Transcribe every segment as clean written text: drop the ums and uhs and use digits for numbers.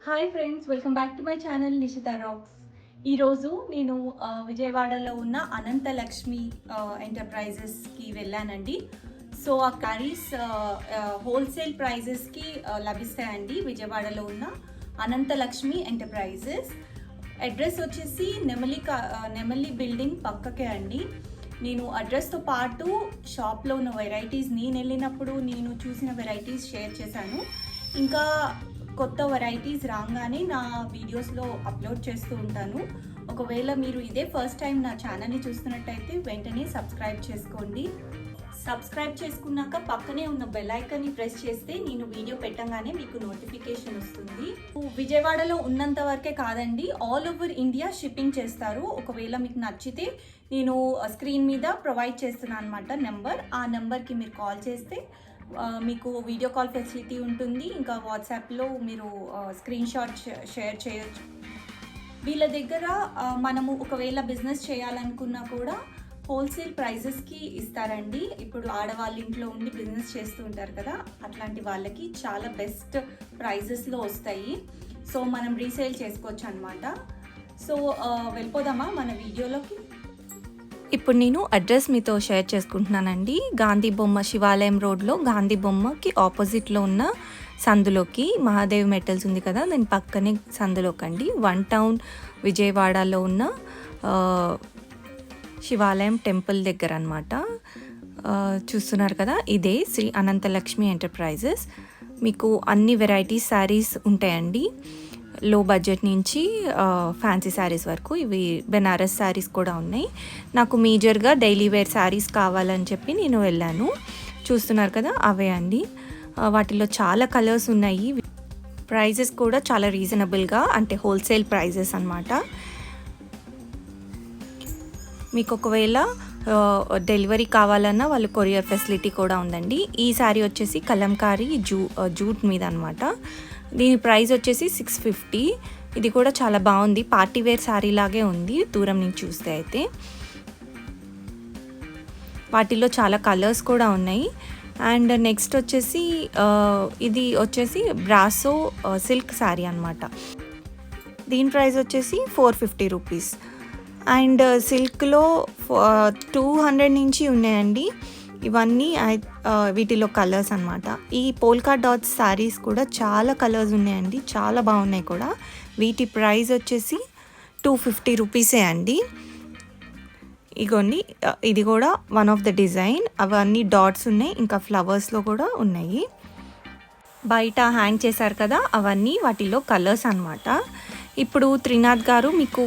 Hi friends, welcome back to my channel Nishita rocks. ఈరోజు నేను విజయవాడలో ఉన్న అనంతలక్ష్మి ఎంటర్ప్రైజెస్కి వెళ్ళానండి. సో ఆ కర్రీస్ హోల్సేల్ ప్రైజెస్కి లభిస్తాయండి విజయవాడలో ఉన్న అనంతలక్ష్మి ఎంటర్ప్రైజెస్. అడ్రస్ వచ్చేసి నెమలి బిల్డింగ్ పక్కకే అండి. నేను అడ్రస్తో పాటు షాప్లో ఉన్న వెరైటీస్, నేను వెళ్ళినప్పుడు నేను చూసిన వెరైటీస్ షేర్ చేశాను. ఇంకా కొత్త వెరైటీస్ రాగానే నా వీడియోస్లో అప్లోడ్ చేస్తూ ఉంటాను. ఒకవేళ మీరు ఇదే ఫస్ట్ టైం నా ఛానల్ని చూస్తున్నట్టయితే వెంటనే సబ్స్క్రైబ్ చేసుకోండి. సబ్స్క్రైబ్ చేసుకున్నాక పక్కనే ఉన్న బెల్ ఐకాన్ని ప్రెస్ చేస్తే నేను వీడియో పెట్టగానే మీకు నోటిఫికేషన్ వస్తుంది. విజయవాడలో ఉన్నంత వరకే కాదండి, ఆల్ ఓవర్ ఇండియా షిప్పింగ్ చేస్తారు. ఒకవేళ మీకు నచ్చితే నేను స్క్రీన్ మీద ప్రొవైడ్ చేస్తున్నాను అనమాట నెంబర్. ఆ నెంబర్కి మీరు కాల్ చేస్తే మీకు వీడియో కాల్ ఫెసిలిటీ ఉంటుంది. ఇంకా వాట్సాప్లో మీరు స్క్రీన్ షాట్ షేర్ చేయొచ్చు. వీళ్ళ దగ్గర మనము ఒకవేళ బిజినెస్ చేయాలనుకున్నా కూడా హోల్సేల్ ప్రైజెస్కి ఇస్తారండి. ఇప్పుడు ఆడవాళ్ళ ఇంట్లో ఉండి బిజినెస్ చేస్తూ ఉంటారు కదా, అట్లాంటి వాళ్ళకి చాలా బెస్ట్ ప్రైజెస్లో వస్తాయి. సో మనం రీసేల్ చేసుకోవచ్చు అనమాట. సో వెళ్ళిపోదామా మన వీడియోలోకి. ఇప్పుడు నేను అడ్రస్ మీతో షేర్ చేసుకుంటున్నానండి. గాంధీ బొమ్మ శివాలయం రోడ్లో గాంధీ బొమ్మకి ఆపోజిట్లో ఉన్న సందులోకి మహాదేవ్ మెటల్స్ ఉంది కదా, దాని పక్కనే సందులోకి అండి. 1 టౌన్ విజయవాడలో ఉన్న శివాలయం టెంపుల్ దగ్గర అనమాట. చూస్తున్నారు కదా, ఇదే శ్రీ అనంతలక్ష్మి ఎంటర్ప్రైజెస్. మీకు అన్ని వెరైటీస్ శారీస్ ఉంటాయండి. లో బడ్జెట్ నుంచి ఫ్యాన్సీ శారీస్ వరకు. ఇవి బెనారస్ శారీస్ కూడా ఉన్నాయి. నాకు మేజర్గా డైలీ వేర్ శారీస్ కావాలని చెప్పి నేను వెళ్ళాను. చూస్తున్నారు కదా, అవే అండి. వాటిలో చాలా కలర్స్ ఉన్నాయి. ప్రైజెస్ కూడా చాలా రీజనబుల్గా, అంటే హోల్సేల్ ప్రైజెస్ అన్నమాట. మీకు ఒకవేళ డెలివరీ కావాలన్నా వాళ్ళు కొరియర్ ఫెసిలిటీ కూడా ఉందండి. ఈ శారీ వచ్చేసి కలంకారీ జూట్ మీద అనమాట. దీని ప్రైస్ వచ్చేసి 650. ఇది కూడా చాలా బాగుంది, పార్టీ వేర్ శారీ లాగే ఉంది దూరం నుంచి చూస్తే. అయితే వాటిల్లో చాలా కలర్స్ కూడా ఉన్నాయి. అండ్ నెక్స్ట్ వచ్చేసి ఇది వచ్చేసి బ్రాసో సిల్క్ శారీ అనమాట. దీని ప్రైస్ వచ్చేసి 450 రూపీస్. అండ్ సిల్క్లో 200 నుంచి ఉన్నాయండి. ఇవన్నీ వీటిలో కలర్స్ అనమాట. ఈ పోల్కా డాట్స్ శారీస్ కూడా చాలా కలర్స్ ఉన్నాయండి, చాలా బాగున్నాయి కూడా. వీటి ప్రైస్ వచ్చేసి 250 రూపీసే అండి. ఇగోండి, ఇది కూడా వన్ ఆఫ్ ద డిజైన్. అవన్నీ డాట్స్ ఉన్నాయి, ఇంకా ఫ్లవర్స్లో కూడా ఉన్నాయి. బయట హ్యాంగ్ చేశారు కదా, అవన్నీ వాటిలో కలర్స్ అనమాట. ఇప్పుడు త్రినాథ్ గారు మీకు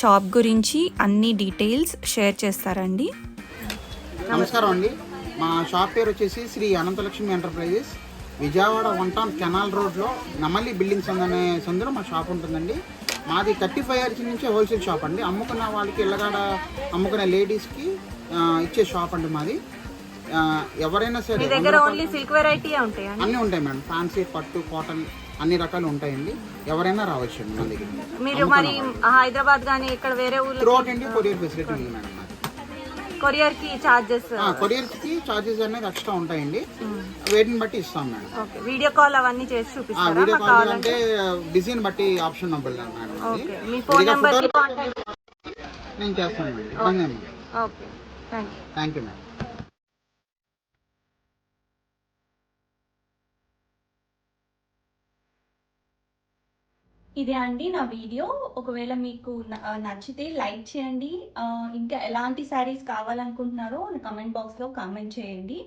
షాప్ గురించి అన్ని డీటెయిల్స్ షేర్ చేస్తారండి. నమస్కారం అండి. మా షాప్ పేరు వచ్చేసి Shri Anantalakshmi enterprises. Vijayawada 1 town canal రోడ్లో నమలి బిల్డింగ్స్ అనే సందులో మా షాప్ ఉంటుందండి. మాది 35 ఇయర్స్ నుంచి హోల్సేల్ షాప్ అండి. అమ్ముకున్న వాళ్ళకి, ఇళ్ళగాడ అమ్ముకునే లేడీస్కి ఇచ్చే షాప్ అండి మాది. ఎవరైనా సరే ఓన్లీ సిల్క్ వెరైటీ ఉంటాయి, అన్నీ ఉంటాయి మేడం. ఫ్యాన్సీ, పట్టు, కాటన్ అన్ని రకాలు ఉంటాయండి. ఎవరైనా రావచ్చు అండి మన దగ్గర. మీరు మరి హైదరాబాద్ కానీ ఇక్కడ వేరే ఊళ్ళో through out India courier facility ఉంది మేడం. కొరియర్ కి చార్జెస్ అనేది ఎక్స్ట్రా ఉంటాయండి. వేటిని బట్టి ఇస్తాం మేడం. వీడియో కాల్ అవన్నీ చేసి చూపిస్తారా? వీడియో కాల్ అంటే డిజైన్ బట్టి ఆప్షన్ మేడం. మీ ఫోన్ నెంబర్ నేను చేస్తాను మేడం. ఇబ్బంది ఏమి. Okay, thank you madam. ఇదే అండి నా వీడియో. ఒకవేళ మీకు నచ్చితే లైక్ చేయండి. ఇంకా ఎలాంటి శారీస్ కావాలనుకుంటున్నారో కమెంట్ బాక్స్లో కామెంట్ చేయండి.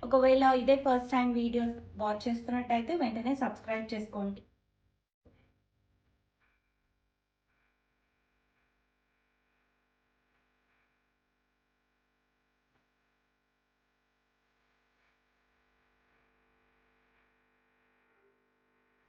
ఒకవేళ ఇదే ఫస్ట్ టైం వీడియో వాచ్ చేస్తున్నట్టయితే వెంటనే సబ్స్క్రైబ్ చేసుకోండి.